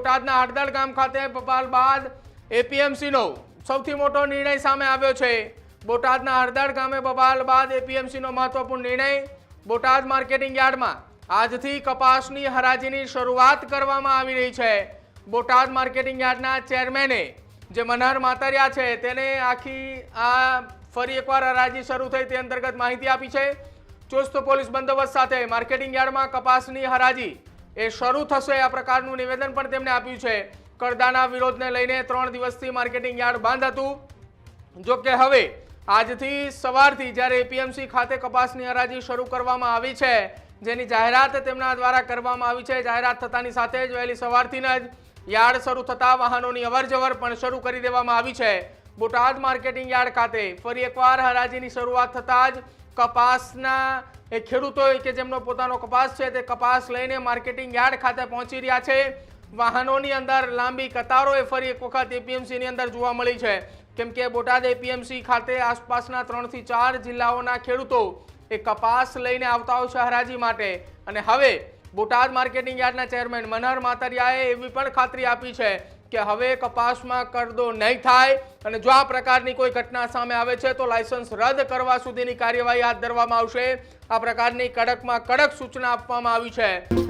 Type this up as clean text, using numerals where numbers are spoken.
બોટાદના હળદળ ગામ ખાતે બપાલ બાદ એપીએમસીનો સૌથી મોટો નિર્ણય સામે આવ્યો છે। બોટાદના હળદળ ગામે બપાલ બાદ એપીએમસીનો મહત્વપૂર્ણ નિર્ણય। બોટાદ માર્કેટિંગ યાર્ડમાં આજથી કપાસની હરાજીની શરૂઆત કરવામાં આવી રહી છે। બોટાદ માર્કેટિંગ યાર્ડના ચેરમેને જે મનહર માતરિયા છે તેને આખી આ ફરી એકવાર હરાજી શરૂ થઈ તે અંતર્ગત માહિતી આપી છે। ચુસ્ત પોલીસ બંદોબસ્ત સાથે માર્કેટિંગ યાર્ડમાં કપાસની હરાજી એ શરૂ થશે આ પ્રકારનું નિવેદન પણ તેમણે આપ્યું છે। કરદાના વિરોધને લઈને 3 દિવસથી માર્કેટિંગ યાર્ડ બંધ હતું। જો કે હવે આજથી સવારથી જ્યારે એપીએમસી ખાતે કપાસની હરાજી શરૂ કરવામાં આવી છે જેની જાહેરાત તેમના દ્વારા કરવામાં આવી છે। જાહેરાત થતાની સાથે જ વહેલી સવારથી જ યાર્ડ શરૂ થતા વાહનોની અવરજવર પણ શરૂ કરી દેવામાં આવી છે। બોટાદ માર્કેટિંગ યાર્ડ ખાતે ફરી એકવાર હરાજીની શરૂઆત થતાં જ કપાસના એ ખેડૂતો કે જેમનો પોતાનો કપાસ છે તે કપાસ લઈને માર્કેટિંગ યાર્ડ ખાતે પહોંચી રહ્યા છે। વાહનોની અંદર લાંબી કતારો એ ફરી એક વખત એપીએમસીની અંદર જોવા મળી છે, કેમ કે બોટાદ એપીએમસી ખાતે આસપાસના 3 થી 4 જિલ્લાઓના ખેડૂતો એ કપાસ લઈને આવતા હોય છે હરાજી માટે। અને હવે બોટાદ માર્કેટિંગ યાર્ડના ચેરમેન મનહર માતરિયાએ એવી પણ ખાતરી આપી છે કે હવે કપાસમાં કરદો નહીં થાય અને જો આ પ્રકારની કોઈ ઘટના સામે આવે છે તો લાયસન્સ રદ કરવા સુધીની કાર્યવાહી હાથ ધરવામાં આવશે। આ પ્રકારની કડકમાં કડક સૂચના આપવામાં આવી છે।